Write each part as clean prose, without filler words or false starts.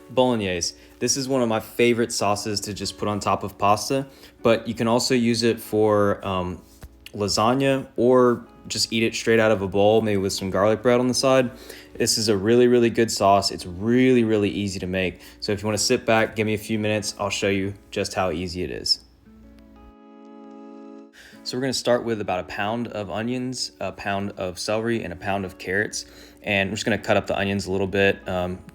Bolognese. This is one of my favorite sauces to just put on top of pasta, but you can also use it for lasagna or just eat it straight out of a bowl, maybe with some garlic bread on the side. This is a really, really good sauce. It's really, really easy to make. So if you want to sit back, give me a few minutes, I'll show you just how easy it is. So we're going to start with about a pound of onions, a pound of celery, and a pound of carrots. And we're just going to cut up the onions a little bit,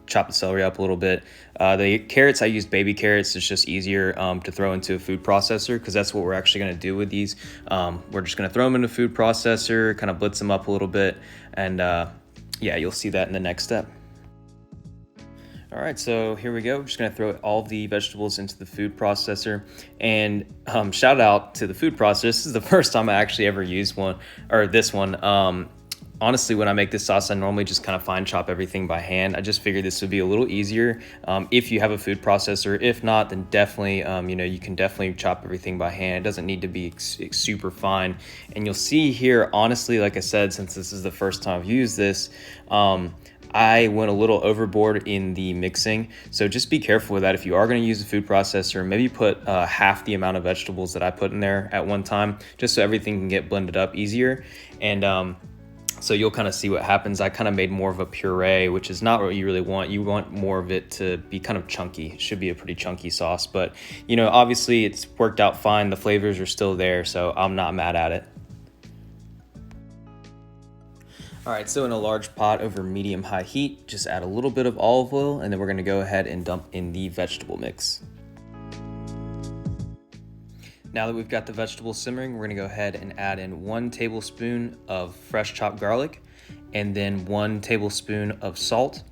chop the celery up a little bit. The carrots, I used baby carrots. It's just easier to throw into a food processor because that's what we're actually going to do with these. We're just going to throw them in a food processor, kind of blitz them up a little bit. And yeah, you'll see that in the next step. All right, so here we go. We're just gonna throw all the vegetables into the food processor. And shout out to the food processor. This is the first time I actually ever used one, or this one. Honestly, when I make this sauce, I normally just kind of fine chop everything by hand. I just figured this would be a little easier if you have a food processor. If not, then definitely, you can definitely chop everything by hand. It doesn't need to be super fine. And you'll see here, honestly, like I said, since this is the first time I've used this, I went a little overboard in the mixing. So just be careful with that. If you are going to use a food processor, maybe put half the amount of vegetables that I put in there at one time, just so everything can get blended up easier. And so you'll kind of see what happens. I kind of made more of a puree, which is not what you really want. You want more of it to be kind of chunky. It should be a pretty chunky sauce, but obviously it's worked out fine. The flavors are still there, so I'm not mad at it. All right, so in a large pot over medium-high heat, just add a little bit of olive oil, and then we're gonna go ahead and dump in the vegetable mix. Now that we've got the vegetables simmering, we're gonna go ahead and add in 1 tablespoon of fresh chopped garlic, and then 1 tablespoon of salt,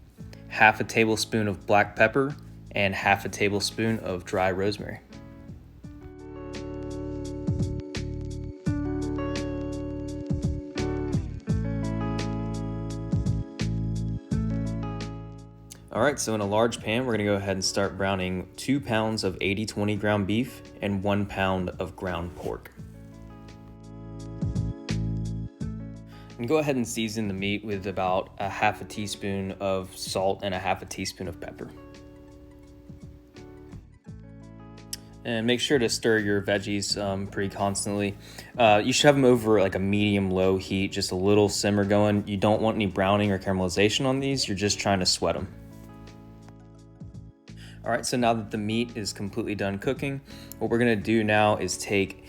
half a tablespoon of black pepper, and half a tablespoon of dry rosemary. All right, so in a large pan, we're gonna go ahead and start browning 2 pounds of 80/20 ground beef and 1 pound of ground pork. And go ahead and season the meat with about a half a teaspoon of salt and a half a teaspoon of pepper. And make sure to stir your veggies pretty constantly. You should have them over like a medium-low heat, just a little simmer going. You don't want any browning or caramelization on these. You're just trying to sweat them. All right, so now that the meat is completely done cooking, what we're gonna do now is take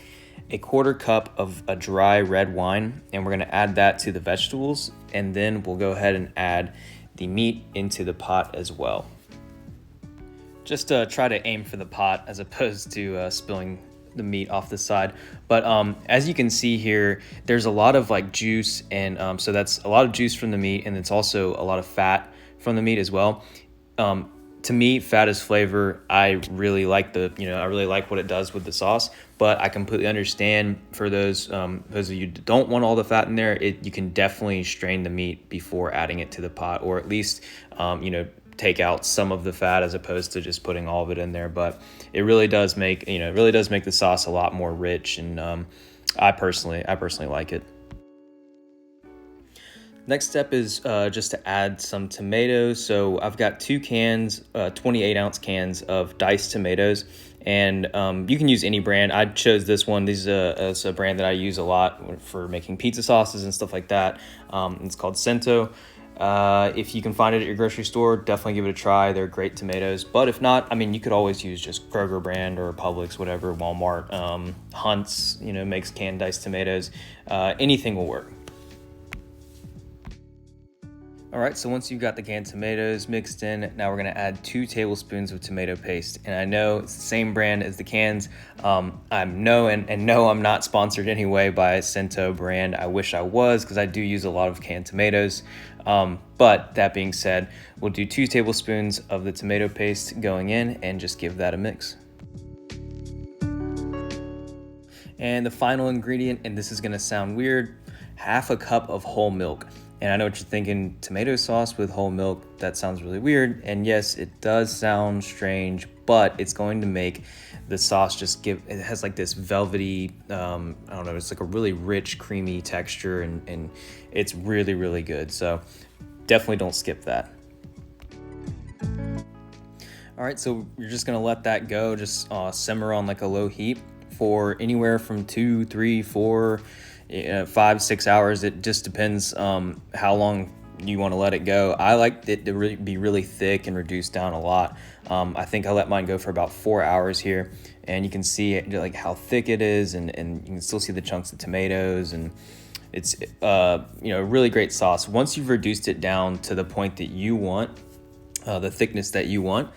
a 1/4 cup of a dry red wine, and we're gonna add that to the vegetables, and then we'll go ahead and add the meat into the pot as well. Just try to aim for the pot as opposed to spilling the meat off the side. But as you can see here, there's a lot of like juice, and so that's a lot of juice from the meat, and it's also a lot of fat from the meat as well. To me, fat is flavor. I really like I really like what it does with the sauce, but I completely understand for those of you who don't want all the fat in there, you can definitely strain the meat before adding it to the pot, or at least, take out some of the fat as opposed to just putting all of it in there. But it really does make, the sauce a lot more rich, and I personally like it. Next step is just to add some tomatoes. So I've got 2 cans, 28-ounce cans of diced tomatoes, and you can use any brand. I chose this one. This is a brand that I use a lot for making pizza sauces and stuff like that. It's called Cento. If you can find it at your grocery store, definitely give it a try. They're great tomatoes. But if not, you could always use just Kroger brand or Publix, whatever, Walmart. Hunt's, makes canned diced tomatoes. Anything will work. All right, so once you've got the canned tomatoes mixed in, now we're gonna add 2 tablespoons of tomato paste. And I know it's the same brand as the cans. I'm not sponsored anyway by Cento brand. I wish I was, because I do use a lot of canned tomatoes. But that being said, we'll do 2 tablespoons of the tomato paste going in and just give that a mix. And the final ingredient, and this is gonna sound weird, half a cup of whole milk. And I know what you're thinking, tomato sauce with whole milk, that sounds really weird. And yes, it does sound strange, but it's going to make the sauce it has like this velvety, it's like a really rich, creamy texture, and it's really, really good. So definitely don't skip that. All right, so you're just gonna let that go, just simmer on like a low heat for anywhere from 2, 3, 4, 5, 6 hours. It just depends how long you want to let it go. I like it to be really thick and reduced down a lot. I think I let mine go for about 4 hours here, and you can see it, like how thick it is, and you can still see the chunks of tomatoes, and it's a really great sauce. Once you've reduced it down to the point that you want, the thickness that you want,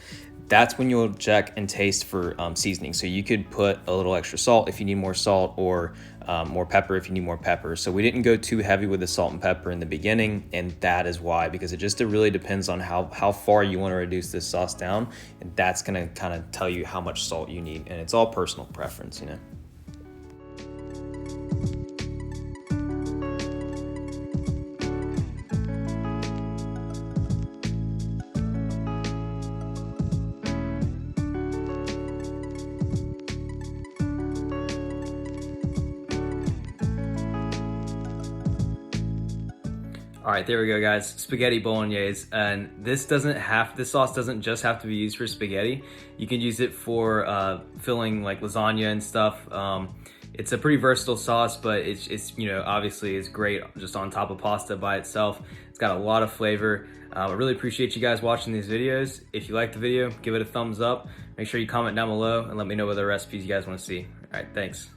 that's when you'll check and taste for seasoning. So you could put a little extra salt if you need more salt, or more pepper if you need more pepper. So we didn't go too heavy with the salt and pepper in the beginning, and that is why, because it really depends on how far you want to reduce this sauce down, and that's gonna kind of tell you how much salt you need, and it's all personal preference, All right, there we go, guys. Spaghetti bolognese, and this sauce doesn't just have to be used for spaghetti. You can use it for filling like lasagna and stuff. It's a pretty versatile sauce, but it's obviously it's great just on top of pasta by itself. It's got a lot of flavor. I really appreciate you guys watching these videos. If you like the video, give it a thumbs up. Make sure you comment down below and let me know what other recipes you guys want to see. All right, thanks.